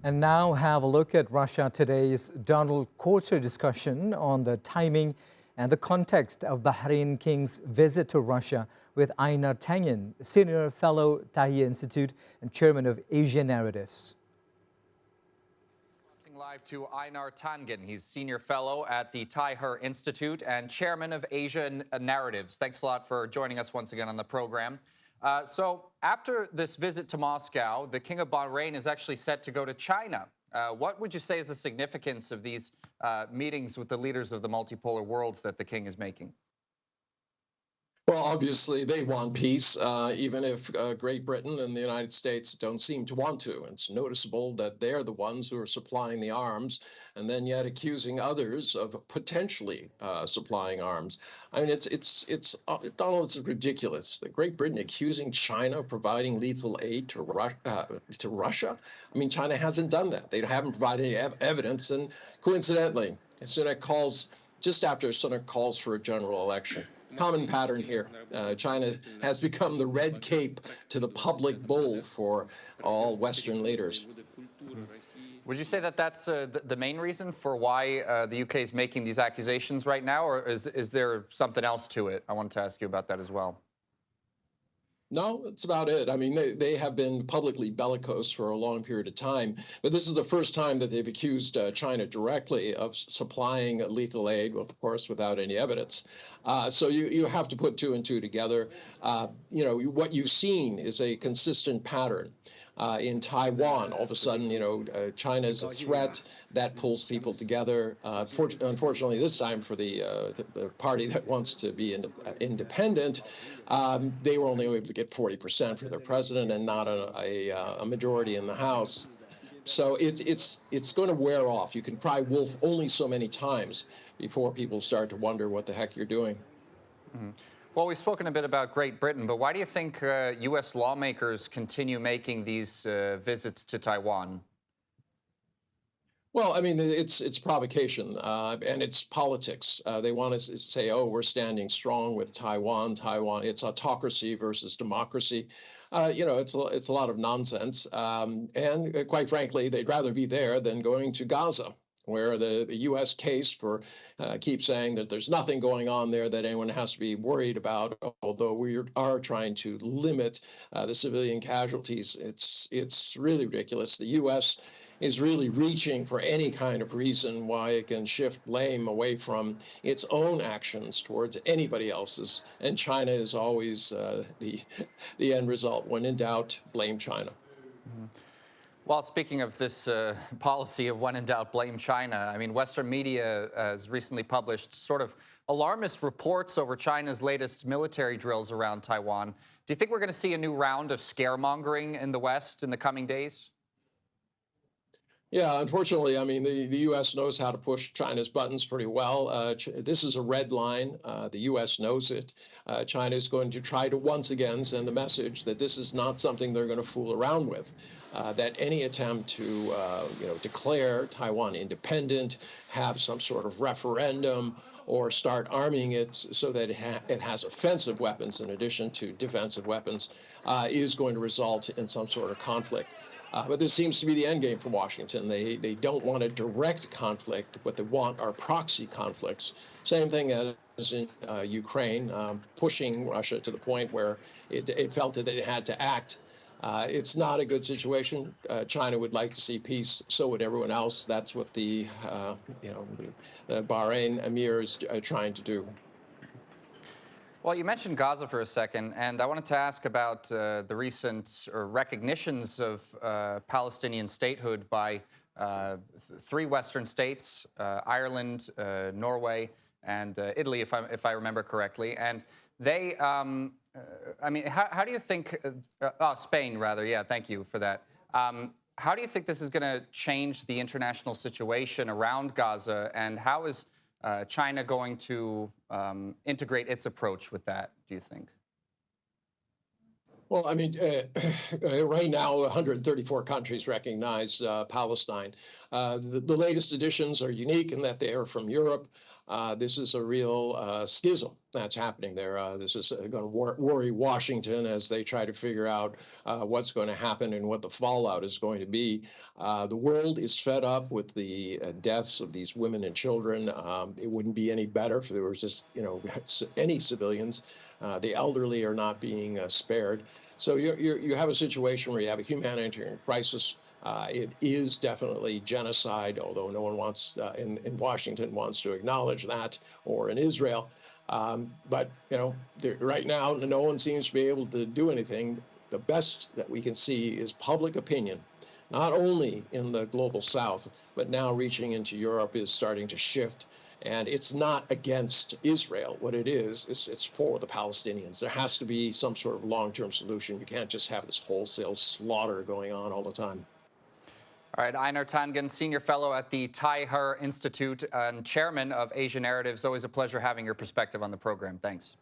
And now have a look at Russia Today's Donald Quarter discussion on the timing and the context of Bahrain King's visit to Russia with Einar Tangen, Senior Fellow, Tahrir Institute and Chairman of Asian Narratives. Live to Einar Tangen. He's Senior Fellow at the Tahrir Institute and Chairman of Asian Narratives. Thanks a lot for joining us once again on the program. So after this visit to Moscow, the King of Bahrain is actually set to go to China. What would you say is the significance of these meetings with the leaders of the multipolar world that the King is making? Well, obviously, they want peace, even if Great Britain and the United States don't seem to want to. It's noticeable that they're the ones who are supplying the arms and then yet accusing others of potentially supplying arms. I mean, Donald, it's ridiculous. The Great Britain accusing China of providing lethal aid to Russia. I mean, China hasn't done that. They haven't provided any evidence. And coincidentally, just after Sunak calls for a general election. Common pattern here. China has become the red cape to the public bull for all Western leaders. Would you say that that's the main reason for why the UK is making these accusations right now, or is there something else to it? I wanted to ask you about that as well. No, that's about it. I mean, they have been publicly bellicose for a long period of time, but this is the first time that they've accused China directly of supplying lethal aid, well, of course, without any evidence. So you have to put two and two together. What you've seen is a consistent pattern. In Taiwan, all of a sudden, China is a threat that pulls people together. Unfortunately, this time for the party that wants to be independent, they were only able to get 40% for their president and not a majority in the House. So it's going to wear off. You can cry wolf only so many times before people start to wonder what the heck you're doing. Mm-hmm. Well, we've spoken a bit about Great Britain, but why do you think U.S. lawmakers continue making these visits to Taiwan? Well, I mean, it's provocation and it's politics. They want to say, oh, we're standing strong with Taiwan. It's autocracy versus democracy. It's a lot of nonsense. And quite frankly, they'd rather be there than going to Gaza, where the U.S. case keeps saying that there's nothing going on there that anyone has to be worried about, although we are trying to limit the civilian casualties. It's really ridiculous. The U.S. is really reaching for any kind of reason why it can shift blame away from its own actions towards anybody else's. And China is always the end result. When in doubt, blame China. Mm-hmm. Well, speaking of this policy of when in doubt, blame China, I mean, Western media has recently published sort of alarmist reports over China's latest military drills around Taiwan. Do you think we're going to see a new round of scaremongering in the West in the coming days? Yeah, unfortunately, I mean, the U.S. knows how to push China's buttons pretty well. This is a red line. The U.S. knows it. China is going to try to once again send the message that this is not something they're going to fool around with, that any attempt to declare Taiwan independent, have some sort of referendum, or start arming it so that it has offensive weapons in addition to defensive weapons is going to result in some sort of conflict. But this seems to be the end game for Washington. They don't want a direct conflict. What they want are proxy conflicts. Same thing as in Ukraine, pushing Russia to the point where it felt that it had to act. It's not a good situation. China would like to see peace. So would everyone else. That's what the Bahrain emir is trying to do. Well, you mentioned Gaza for a second, and I wanted to ask about the recent recognitions of Palestinian statehood by three Western states, Ireland, Norway, and Italy, if I remember correctly. And they, I mean, how do you think, Spain, rather, yeah, thank you for that. How do you think this is going to change the international situation around Gaza, and how is China going to integrate its approach with that, do you think? Well, I mean, right now, 134 countries recognize Palestine. The latest additions are unique in that they are from Europe. This is a real schism that's happening there. This is going to worry Washington as they try to figure out what's going to happen and what the fallout is going to be. The world is fed up with the deaths of these women and children. It wouldn't be any better if there was just, any civilians. The elderly are not being spared. So you have a situation where you have a humanitarian crisis. It is definitely genocide, although no one wants in Washington wants to acknowledge that, or in Israel. But right now, no one seems to be able to do anything. The best that we can see is public opinion, not only in the global South, but now reaching into Europe is starting to shift. And it's not against Israel. What it is it's for the Palestinians. There has to be some sort of long-term solution. You can't just have this wholesale slaughter going on all the time. All right, Einar Tangen, Senior Fellow at the Tai Institute and Chairman of Asia Narratives. Always a pleasure having your perspective on the program. Thanks.